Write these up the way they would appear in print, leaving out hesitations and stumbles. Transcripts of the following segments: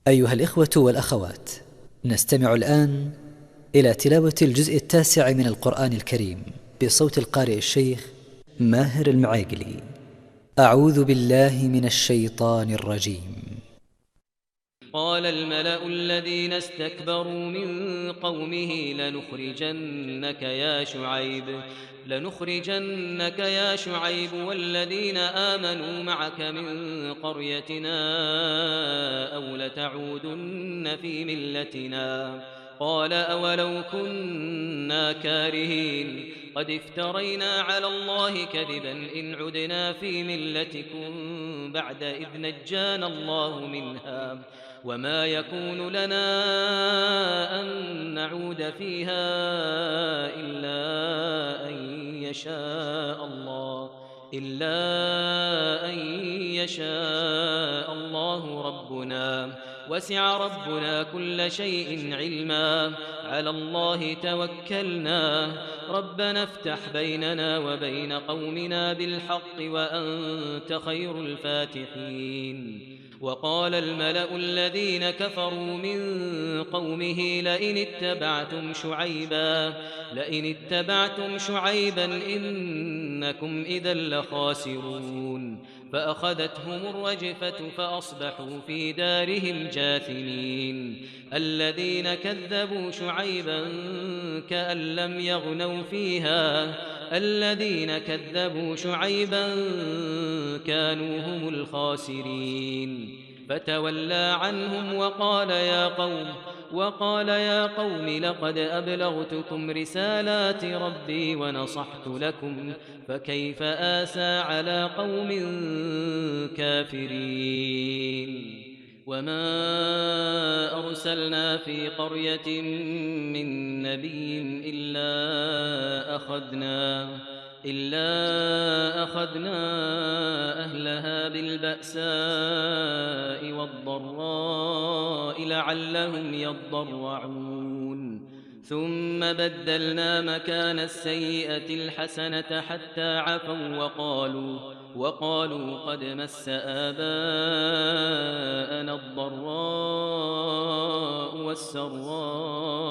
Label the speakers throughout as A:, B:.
A: أيها الإخوة والأخوات، نستمع الآن إلى تلاوة الجزء 9 من القرآن الكريم بصوت القارئ الشيخ ماهر المعيقلي. أعوذ بالله من الشيطان الرجيم.
B: قال الملأ الذين استكبروا من قومه لنخرجنك يا شعيب والذين آمنوا معك من قريتنا أو لتعودن في ملتنا. قال أولو كنا كارهين قد افترينا على الله كذبا إن عدنا في ملتكم بعد إذ نجانا الله منها وما يكون لنا أن نعود فيها إلا أن يشاء الله ربنا وسع ربنا كل شيء علما على الله توكلنا ربنا افتح بيننا وبين قومنا بالحق وأنت خير الفاتحين. وقال الملأ الذين كفروا من قومه لئن اتبعتم شعيبا إنكم إذا لخاسرون. فأخذتهم الرجفة فأصبحوا في دارهم جاثمين. الذين كذبوا شعيبا كأن لم يغنوا فيها الذين كذبوا شعيبا كانوا هم الخاسرين. فتولى عنهم وقال يا قوم لقد أبلغتكم رسالات ربي ونصحت لكم فكيف آسى على قوم كافرين. وما أرسلنا في قرية من نبي إلا أخذنا أهلها بالبأساء والضراء لعلهم يضرعون. ثم بدلنا مكان السيئة الحسنة حتى عفوا وقالوا قد مس آباءنا الضراء والسراء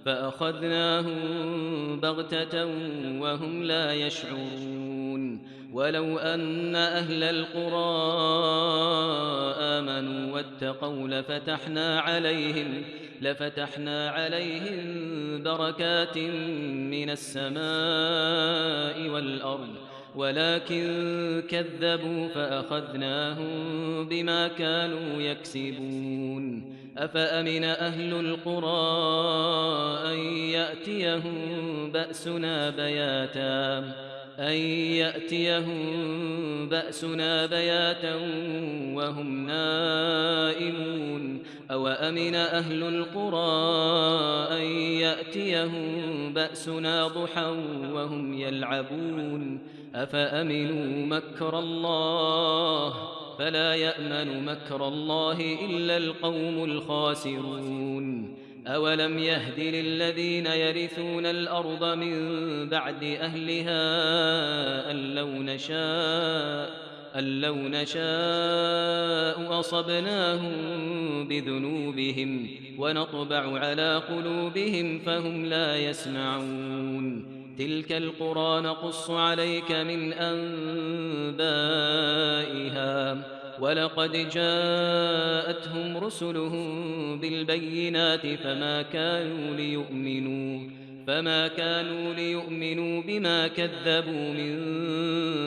B: فأخذناهم بغتة وهم لا يشعرون. ولو أن أهل القرى آمنوا واتقوا لفتحنا عليهم بركات من السماء والأرض ولكن كذبوا فأخذناهم بما كانوا يكسبون. أفأمن أهل القرى أن يأتيهم بأسنا بياتا وهم نائمون. أوأمن أهل القرى أن يأتيهم بأسنا ضحى وهم يلعبون. أفأمنوا مكر الله فلا يأمن مكر الله إلا القوم الخاسرون. أولم يهد للذين يرثون الأرض من بعد أهلها أن لو نشاء أصبناهم بذنوبهم ونطبع على قلوبهم فهم لا يسمعون. تلك القرى نقص عليك من أنبائها ولقد جاءتهم رسلهم بالبينات فما كانوا ليؤمنوا بما كذبوا من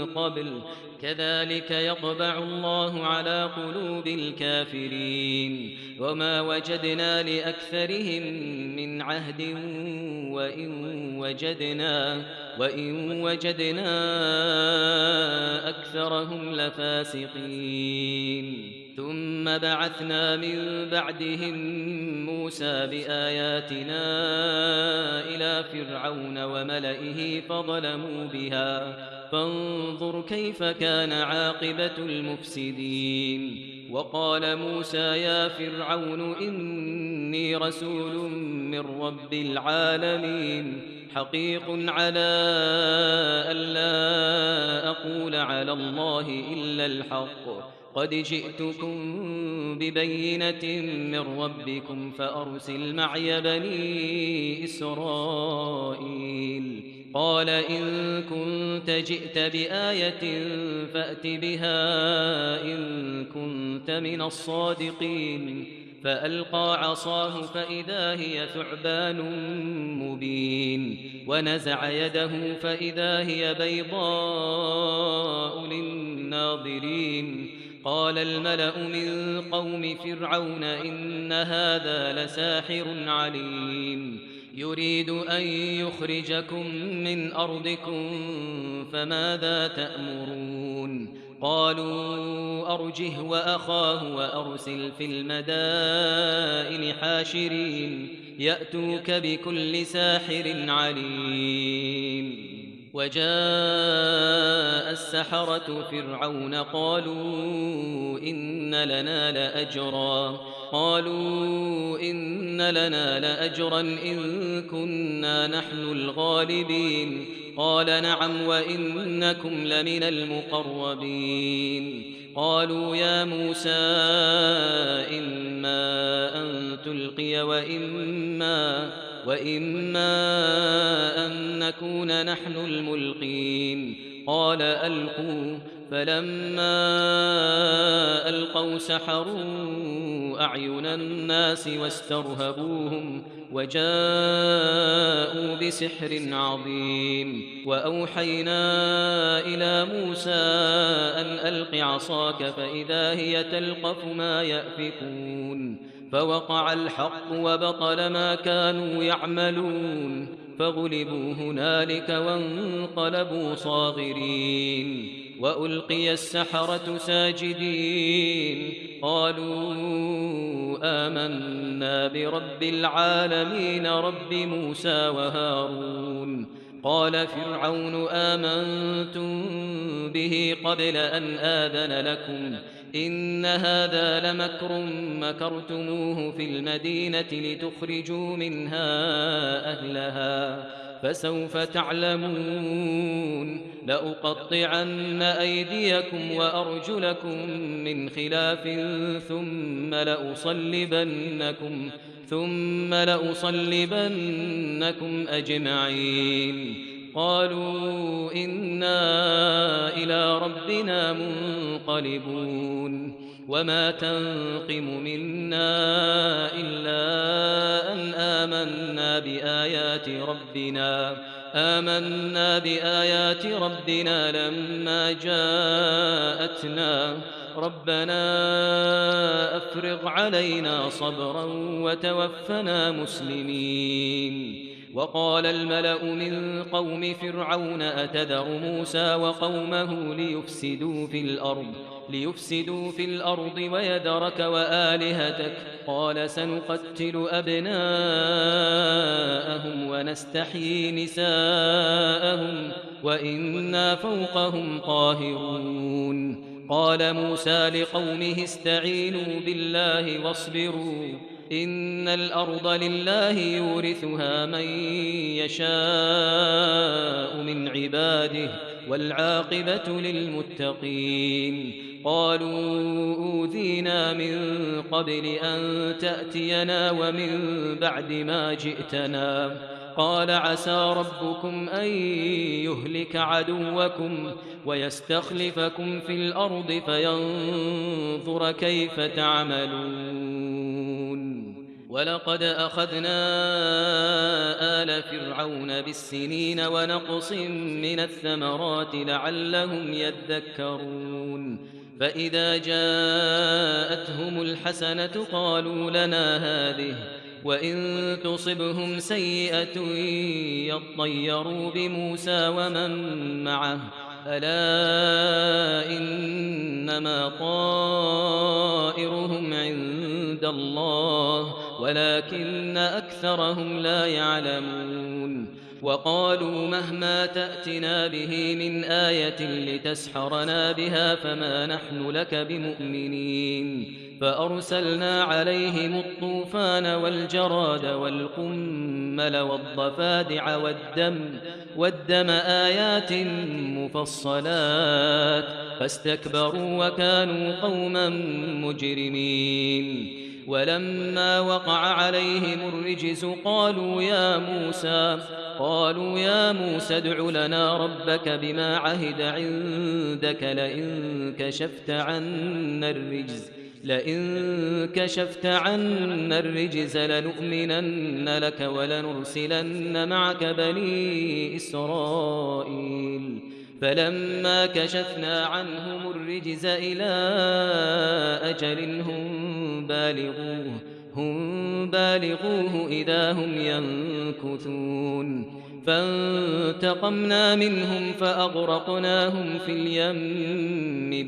B: قبل كذلك يطبع الله على قلوب الكافرين. وما وجدنا لأكثرهم من عهد وإن وجدنا أكثرهم لفاسقين. ثم بعثنا من بعدهم موسى بآياتنا إلى فرعون وملئه فظلموا بها فانظر كيف كان عاقبة المفسدين. وقال موسى يا فرعون إني رسول من رب العالمين حقيق على ألا أقول على الله إلا الحق قد جئتكم ببينة من ربكم فأرسل معي بني إسرائيل. قال إن كنت جئت بآية فأت بها إن كنت من الصادقين. فألقى عصاه فإذا هي ثعبان مبين، ونزع يده فإذا هي بيضاء للناظرين. قال الملأ من قوم فرعون إن هذا لساحر عليم، يريد أن يخرجكم من أرضكم فماذا تأمرون؟ قالوا أرجه وأخاه وأرسل في المدائن حاشرين يأتوك بكل ساحر عليم. وجاء السحرة فرعون قالوا إن لنا لأجرا إن كنا نحن الغالبين. قال نعم وإنكم لمن المقربين. قالوا يا موسى إما أن تلقي وإما أن نكون نحن الملقين. قال ألقوا. فلما ألقوا سحروا أعين الناس واسترهبوهم وجاءوا بسحر عظيم. وأوحينا إلى موسى أن ألق عصاك فإذا هي تلقف ما يأفكون. فوقع الحق وبطل ما كانوا يعملون، فغلبوا هنالك وانقلبوا صاغرين. وألقي السحرة ساجدين قالوا آمنا برب العالمين رب موسى وهارون. قال فرعون آمنتم به قبل أن آذن لكم إن هذا لمكر مكرتموه في المدينة لتخرجوا منها أهلها فسوف تعلمون. لأقطعن أيديكم وأرجلكم من خلاف ثم لأصلبنكم أجمعين. قالوا إنا إلى ربنا منقلبون. وما تنقم منا إلا أن آمنا بآيات ربنا لما جاءتنا. ربنا أفرغ علينا صبرا وتوفنا مسلمين. وقال الملأ من قوم فرعون أتذر موسى وقومه ليفسدوا في الأرض ويذرك وآلهتك. قال سنقتل أبناءهم ونستحيي نساءهم وإنا فوقهم قاهرون. قال موسى لقومه استعينوا بالله واصبروا إن الأرض لله يورثها من يشاء من عباده والعاقبة للمتقين. قالوا أوذينا من قبل أن تأتينا ومن بعد ما جئتنا. قال عسى ربكم أن يهلك عدوكم ويستخلفكم في الأرض فينظر كيف تعملون. ولقد أخذنا آل فرعون بالسنين ونقص من الثمرات لعلهم يذكرون. فإذا جاءتهم الحسنة قالوا لنا هذه وإن تصبهم سيئة يطيروا بموسى ومن معه ألا إنما طائرهم عند الله ولكن أكثرهم لا يعلمون. وقالوا مهما تأتنا به من آية لتسحرنا بها فما نحن لك بمؤمنين. فأرسلنا عليهم الطوفان والجراد والقمل والضفادع والدم آيات مفصلات فاستكبروا وكانوا قوما مجرمين. ولما وقع عليهم الرجز قالوا يا موسى ادع لنا ربك بما عهد عندك لئن كشفت عنا الرجز لنؤمنن لك ولنرسلن معك بني إسرائيل. فلما كشفنا عنهم الرجز إلى أجل هم بالغوه إذا هم ينكثون. فانتقمنا منهم فأغرقناهم في اليم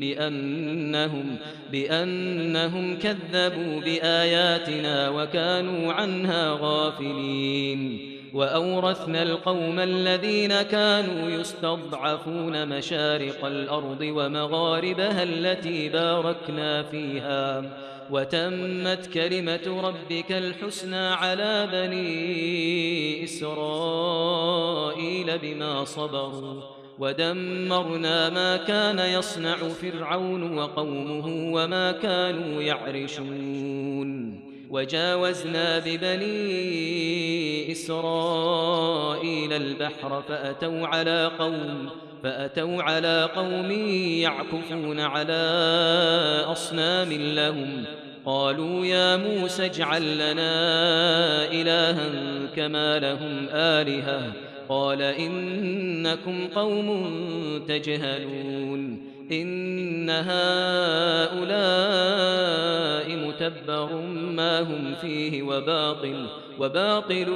B: بأنهم كذبوا بآياتنا وكانوا عنها غافلين. وأورثنا القوم الذين كانوا يستضعفون مشارق الأرض ومغاربها التي باركنا فيها. وتمت كلمة ربك الحسنى على بني إسرائيل بما صبروا ودمرنا ما كان يصنع فرعون وقومه وما كانوا يعرشون. وجاوزنا ببني إسرائيل البحر فأتوا على قوم يعكفون على أصنام لهم. قالوا يا موسى اجعل لنا إلها كما لهم آلهة. قال إنكم قوم تجهلون. إن هؤلاء متبر ما هم فيه وباطل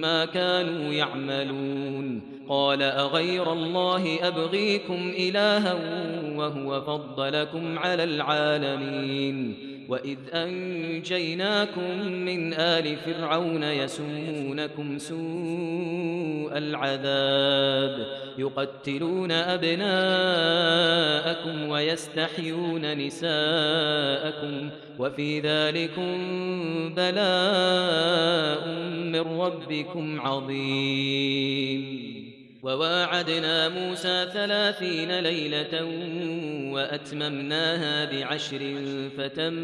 B: ما كانوا يعملون. قال أغير الله أبغيكم إلها وهو فضلكم على العالمين. وإذ أنجيناكم من آل فرعون يسومونكم سوء العذاب يقتلون أبناءكم ويستحيون نساءكم وفي ذلكم بلاء من ربكم عظيم. وواعدنا موسى 30 ليلة وأتممناها ب10 فتم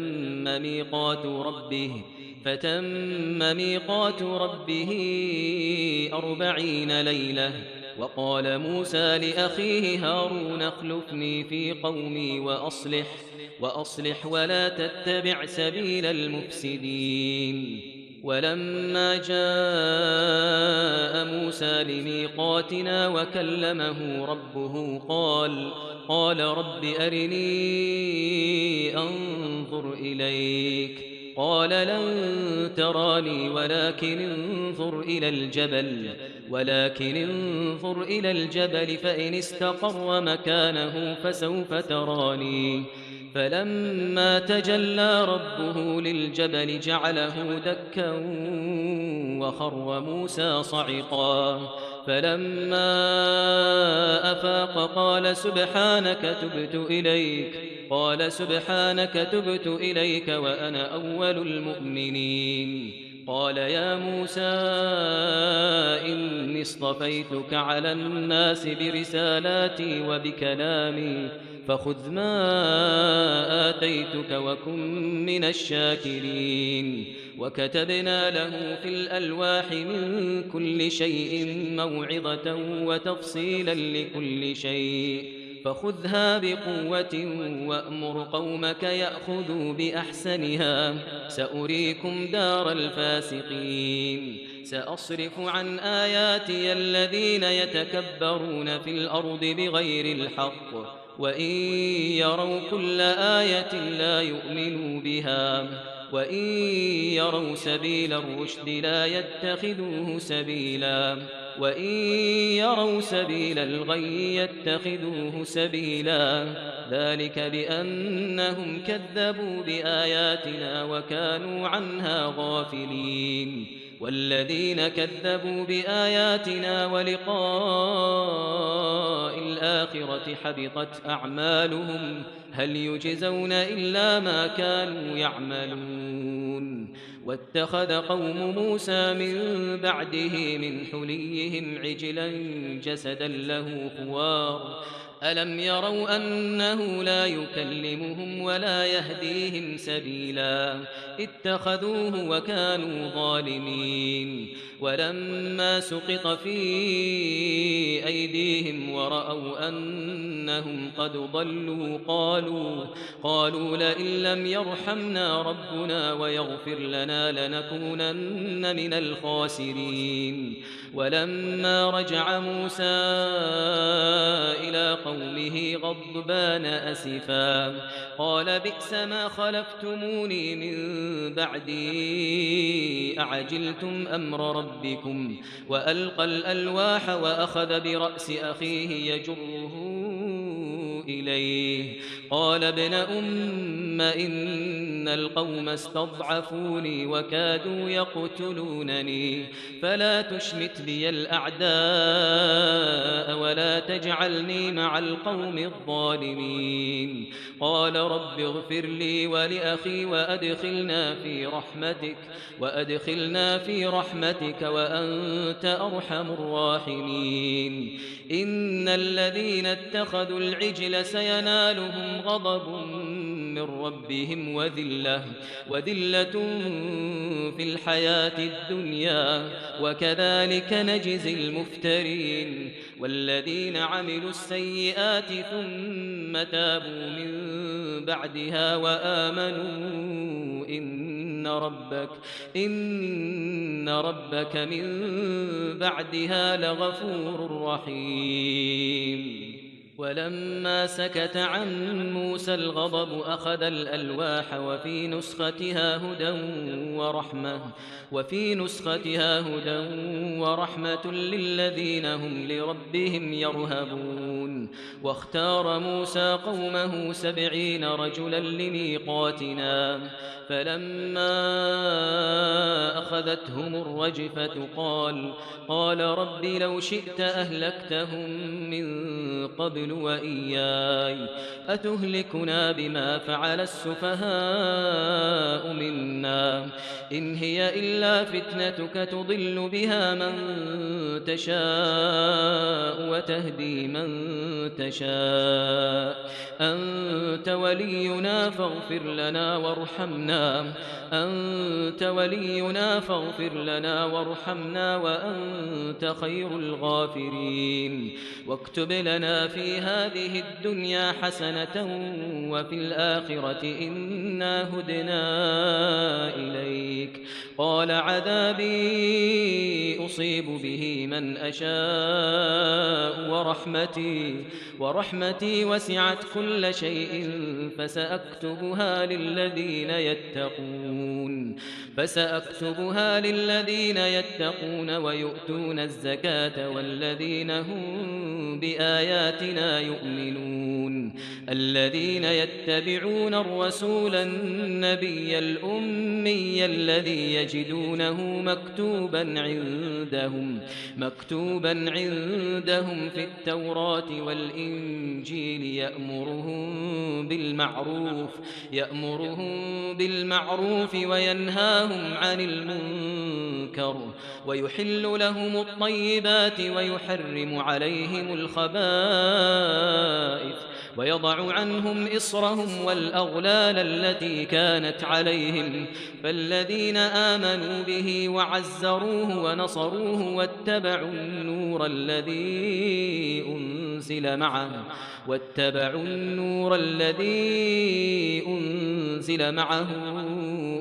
B: ميقات ربه 40 ليلة. وقال موسى لأخيه هارون اخلفني في قومي وأصلح ولا تتبع سبيل المفسدين. ولما جاء موسى لميقاتنا وكلمه ربه قال رب أرني أنظر إليك. قال لن تراني ولكن انظر إلى الجبل فإن استقر مكانه فسوف تراني. فلما تجلى ربه للجبل جعله دكا وخر موسى صعقا. فلما أفاق قال سبحانك تبت إليك وأنا أول المؤمنين. قال يا موسى إني اصطفيتك على الناس برسالاتي وبكلامي فخذ ما آتيتك وكن من الشاكرين. وكتبنا له في الألواح من كل شيء موعظة وتفصيلا لكل شيء فخذها بقوة وأمر قومك يأخذوا بأحسنها سأريكم دار الفاسقين. سأصرف عن آياتي الذين يتكبرون في الأرض بغير الحق وإن يروا كل آية لا يؤمنوا بها وإن يروا سبيل الرشد لا يتخذوه سبيلا وإن يروا سبيل الغي يتخذوه سبيلا. ذلك بأنهم كذبوا بآياتنا وكانوا عنها غافلين. والذين كذبوا بآياتنا ولقاء الآخرة حبطت أعمالهم هل يجزون إلا ما كانوا يعملون. واتخذ قوم موسى من بعده من حليهم عجلا جسدا له خوار ألم يروا أنه لا يكلمهم ولا يهديهم سبيلا اتخذوه وكانوا ظالمين ولما سقط في أيديهم ورأوا أنهم قد ضلوا قالوا لئن لم يرحمنا ربنا ويغفر لنا لنكونن من الخاسرين ولما رجع موسى إلى قومه غضبان أسفا قال بئس ما خلفتموني من بعدي أعجلتم أمر ربكم وألقى الألواح وأخذ برأس أخيه يجره إليه قال ابن أم إن القوم استضعفوني وكادوا يقتلونني فلا تشمت بي الأعداء ولا تجعلني مع القوم الظالمين قال رب اغفر لي ولأخي وأدخلنا في رحمتك وأنت أرحم الراحمين إن الذين اتخذوا العجل سينالهم غضب من ربهم وذلة في الحياة الدنيا وكذلك نجزي المفترين والذين عملوا السيئات ثم تابوا من بعدها وآمنوا إن ربك من بعدها لغفور رحيم ولما سكت عن موسى الغضب أخذ الألواح وفي نسختها هدى ورحمة للذين هم لربهم يرهبون واختار موسى قومه 70 رجلا لميقاتنا فلما أخذتهم الرجفة قال رب لو شئت أهلكتهم من قبل وإياي أتهلكنا بما فعل السفهاء منا إن هي إلا فتنتك تضل بها من تشاء وتهدي من تشاء أنت ولينا فاغفر لنا وارحمنا وأنت خير الغافرين واكتب لنا في هذه الدنيا حسنة وفي الآخرة إنا هدنا إليك قال عذابي أصيب به من أشاء ورحمتي وسعت كل شيء فسأكتبها للذين يتقون ويؤتون الزكاة والذين هم بآياتنا يؤمنون الذين يتبعون الرسول النبي الأمي الذي يجدونه مكتوبا عندهم في التوراة والإنجيل يأمرهم بالمعروف وينهاهم عن المنكر ويحل لهم الطيبات ويحرم عليهم الخبائث ويضع عنهم إصرهم والأغلال التي كانت عليهم فالذين آمنوا به وعزروه ونصروه واتبعوا النور الذي أنزل معه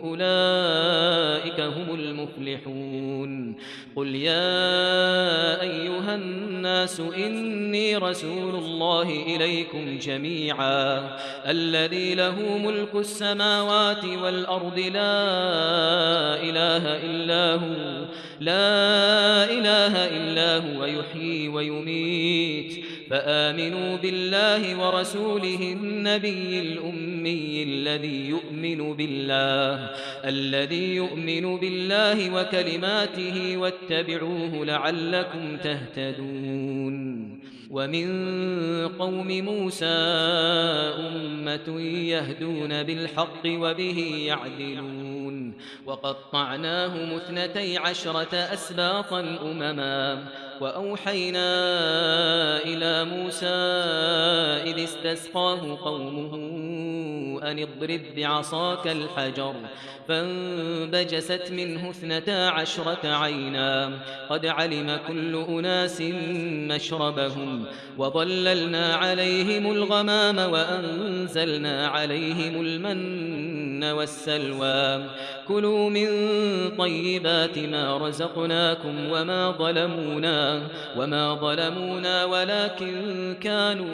B: أولئك هم المفلحون قل يا أيها الناس إني رسول الله إليكم جميعا الذي له ملك السماوات والأرض لا إله إلا هو يحيي ويميت فآمنوا بالله ورسوله النبي الأمي الذي يؤمن بالله وكلماته واتبعوه لعلكم تهتدون ومن قوم موسى أمة يهدون بالحق وبه يعدلون وقطعناهم 12 أسباطا أمما وأوحينا إلى موسى إذ استسقاه قومه أن اضرب بعصاك الحجر فانبجست منه 12 عينا قد علم كل أناس مشربهم وظللنا عليهم الغمام وأنزلنا عليهم المن والسلوى كلوا من طيبات ما رزقناكم وما ظلمونا ولكن كانوا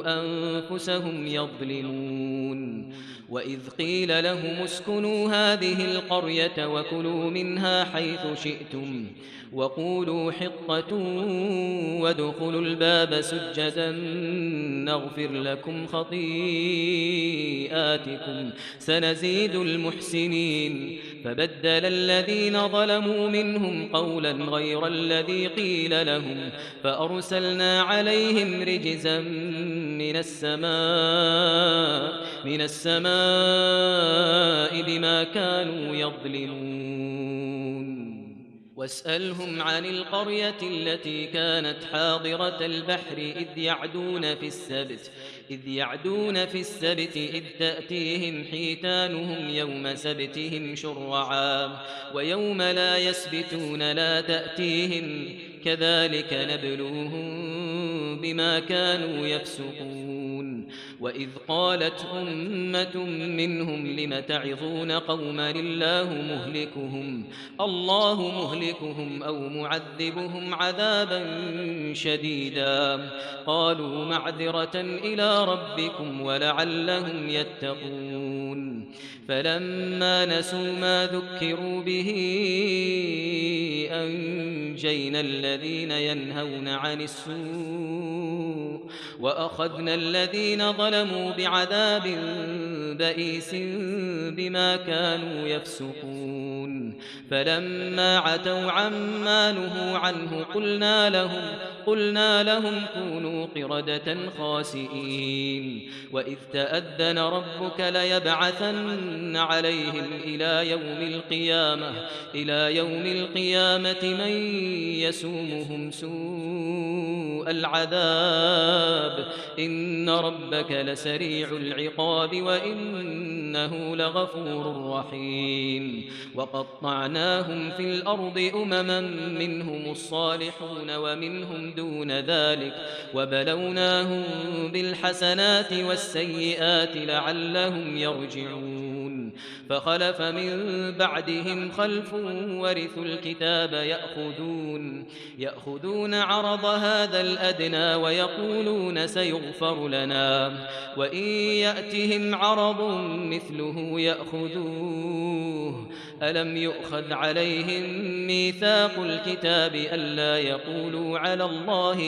B: أنفسهم يظلمون وإذ قيل لهم اسكنوا هذه القرية وكلوا منها حيث شئتم وقولوا حطة وادخلوا الباب سجدا نغفر لكم خطيئاتكم سنزيد المحسنين فبدل الذين ظلموا منهم قولا غير الذي قيل لهم فأرسلنا عليهم رجزا من السماء بما كانوا يظلمون واسألهم عن القرية التي كانت حاضرة البحر إذ يعدون في السبت إذ تأتيهم حيتانهم يوم سبتهم شرعا ويوم لا يسبتون لا تأتيهم كذلك نبلوهم بما كانوا يفسقون وإذ قالت أمة منهم لم تعظون قوما الله مهلكهم أو معذبهم عذابا شديدا قالوا معذرة إلى ربكم ولعلهم يتقون فلما نسوا ما ذكروا به أنجينا الذين ينهون عن السوء وأخذنا الذين ظلموا بعذاب بئيس بما كانوا يفسقون فلما عتوا عما نهوا عنه قلنا لهم كونوا قردة خاسئين وإذ تأذن ربك ليبعثن عليهم إلى يوم القيامة من يسومهم سوء العذاب إن ربك لسريع العقاب وإنه لغفور رحيم وقطعناهم في الأرض أمما منهم الصالحون ومنهم دون ذلك وبلوناهم بالحسنات والسيئات لعلهم يرجعون فخلف من بعدهم خلف ورثوا الكتاب يأخذون عرض هذا الأدنى ويقولون سيغفر لنا وإن يأتهم عرض مثله يأخذوه ألم يؤخذ عليهم ميثاق الكتاب ألا يقولوا على الله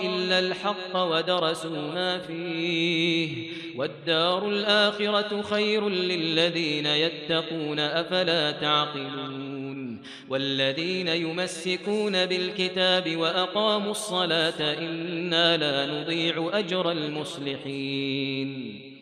B: إلا الحق ودرسوا ما فيه والدار الآخرة خير للذين يتقون أفلا تعقلون والذين يمسكون بالكتاب وأقاموا الصلاة إنا لا نضيع أجر المصلحين